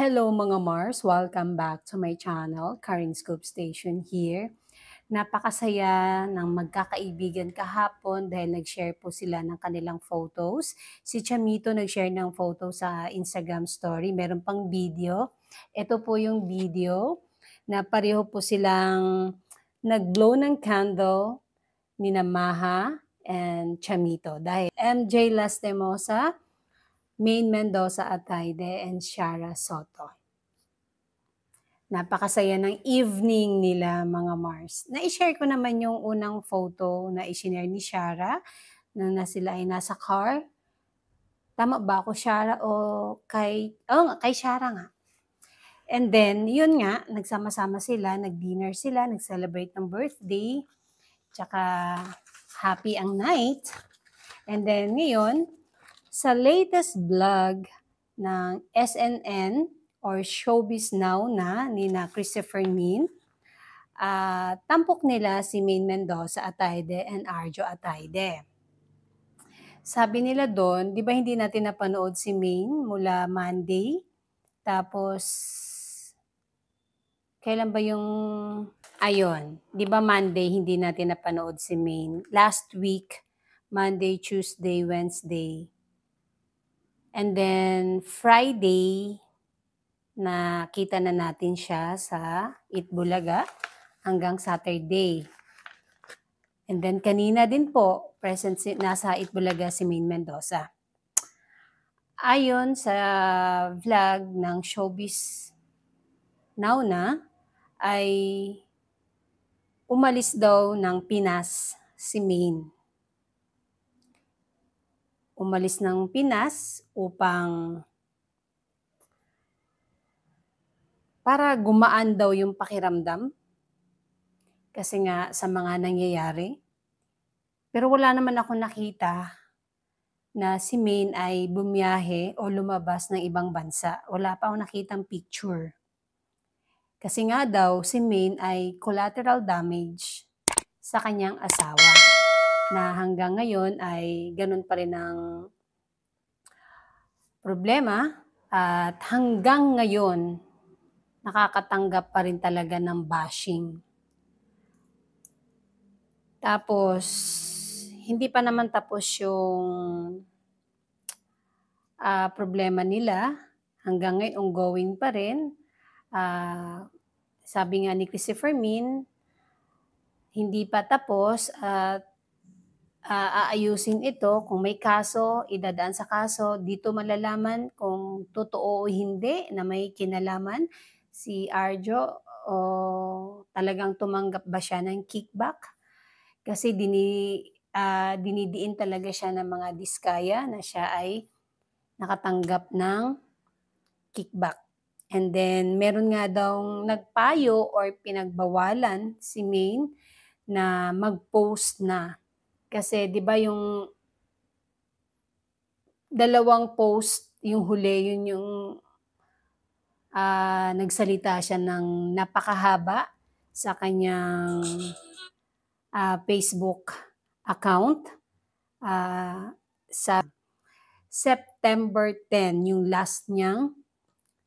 Hello mga Mars! Welcome back to my channel, Karin Scoop Station here. Napakasaya ng magkakaibigan kahapon dahil nag-share po sila ng kanilang photos. Si Chamito nag-share ng photo sa Instagram story, meron pang video. Ito po yung video na pareho po silang nag-blow ng candle ni Maha and Chamito. Dahil MJ Lastimosa, Maine Mendoza Ataide, and Shara Soto. Napakasaya ng evening nila mga Mars. Na-share ko naman yung unang photo na isinare ni Shara na sila ay nasa car. Tama ba ako, Shara? O kay Shara nga. And then, yun nga, nagsama-sama sila, nag-dinner sila, nag-celebrate ng birthday, tsaka happy ang night. And then, ngayon, sa latest vlog ng SNN or Showbiz Now ni Christopher Min, tampok nila si Maine Mendoza Ataide and Arjo Ataide. Sabi nila doon, di ba hindi natin napanood si Maine mula Monday? Tapos, kailan ba yung, ayun, di ba Monday hindi natin napanood si Maine? Last week, Monday, Tuesday, Wednesday. And then, Friday, nakita na natin siya sa Itbulaga hanggang Saturday. And then, kanina din po, nasa Itbulaga si Maine Mendoza. Ayon sa vlog ng Showbiz Now ay umalis daw ng Pinas si Maine. Umalis ng Pinas upang para gumaan daw yung pakiramdam kasi nga sa mga nangyayari. Pero wala naman ako nakita na si Maine ay bumiyahe o lumabas ng ibang bansa. Wala pa akong nakitang picture. Kasi nga daw si Maine ay collateral damage sa kanyang asawa na hanggang ngayon ay ganun pa rin ang problema at hanggang ngayon nakakatanggap pa rin talaga ng bashing. Tapos, hindi pa naman tapos yung problema nila. Hanggang ngayon, ongoing pa rin. Sabi nga ni Christopher Min, hindi pa tapos at aayusin ito. Kung may kaso, idadaan sa kaso. Dito malalaman kung totoo o hindi na may kinalaman si Arjo o talagang tumanggap ba siya ng kickback. Kasi dinidiin talaga siya ng mga diskaya na siya ay nakatanggap ng kickback. And then, meron nga daw nagpayo or pinagbawalan si Maine na mag-post na. Kasi, di ba yung dalawang post, yung huli, yun yung nagsalita siya ng napakahaba sa kanyang Facebook account. Sa September 10, yung last niyang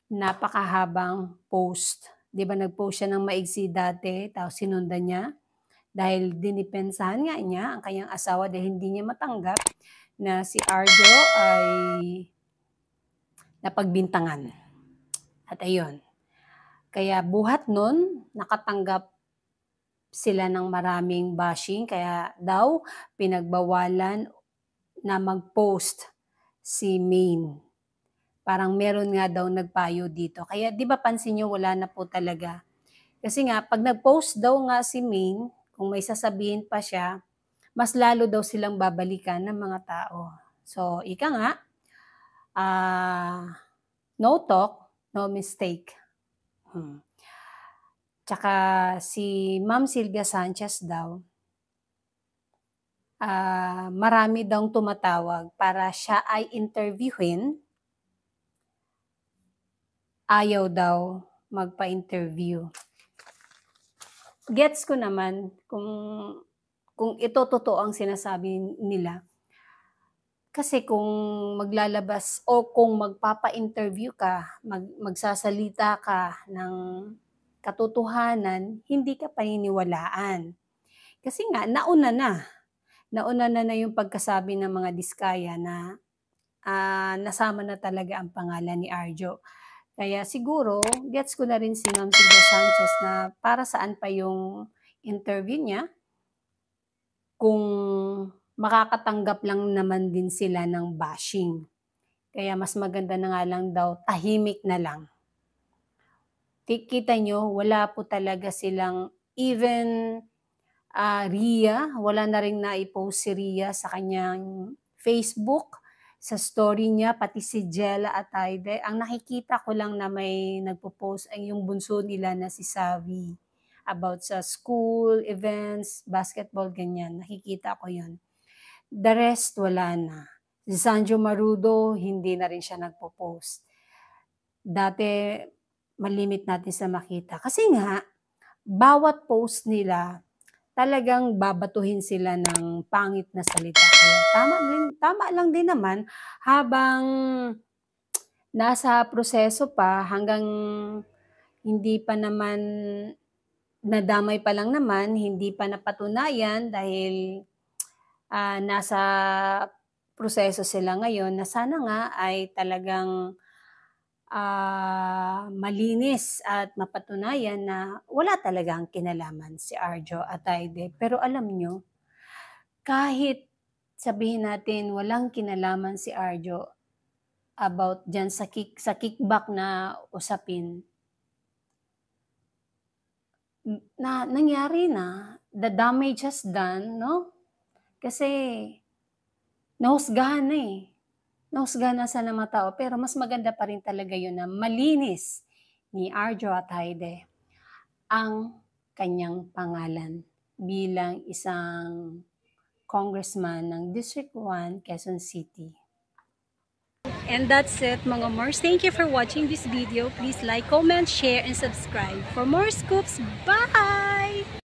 napakahabang post. Di ba nag-post siya ng maigsi dati, tapos sinundan niya dahil dinipensahan nga niya ang kanyang asawa dahil hindi niya matanggap na si Arjo ay napagbintangan. At ayun. Kaya buhat nun, nakatanggap sila ng maraming bashing, kaya daw pinagbawalan na mag-post si Maine. Parang meron nga daw nagpayo dito. Kaya di ba pansin nyo, wala na po talaga. Kasi nga, pag nag-post daw nga si Maine, kung may sasabihin pa siya, mas lalo daw silang babalikan ng mga tao. So, ika nga, no talk, no mistake. Tsaka si Ma'am Sylvia Sanchez daw, marami daw tumatawag para siya ay interviewin. Ayaw daw magpa-interview. Gets ko naman kung ito totoo ang sinasabi nila. Kasi kung maglalabas o kung magpapa-interview ka, magsasalita ka ng katotohanan, hindi ka paniniwalaan. Kasi nga nauna na yung pagkasabi ng mga diskaya na, nasama na talaga ang pangalan ni Arjo. Kaya siguro gets ko na rin si Ma'am Silvia Sanchez na para saan pa yung interview niya, kung makakatanggap lang naman din sila ng bashing. Kaya mas maganda na nga lang daw tahimik na lang. Kita niyo wala po talaga silang even, Ria, wala na ring nai-post si Ria sa kanyang Facebook, sa story niya, pati si Jella Atayde. Ang nakikita ko lang na may nagpo-post ay yung bunso nila na si Savi, about sa school, events, basketball, ganyan. Nakikita ko yun. The rest, wala na. Si Sanjo Marudo, hindi na rin siya nagpo-post. Dati, malimit natin sa makita. Kasi nga, bawat post nila, talagang babatuhin sila ng pangit na salita. Kaya tama lang din naman habang nasa proseso pa, hanggang hindi pa naman nadamay pa lang naman, hindi pa napatunayan dahil, nasa proseso sila ngayon, na sana nga ay talagang, malinis at mapatunayan na wala talagang kinalaman si Arjo Atayde. Pero alam nyo, kahit sabihin natin walang kinalaman si Arjo about diyan sa kickback na usapin, na nangyari na, the damage has done, no? Kasi nahusgahan na eh. Nahusgahan na sa mga tao, pero mas maganda pa rin talaga yun na malinis ni Arjo Atayde ang kanyang pangalan bilang isang congressman ng District 1, Quezon City. And that's it mga Mars. Thank you for watching this video. Please like, comment, share, and subscribe for more scoops. Bye!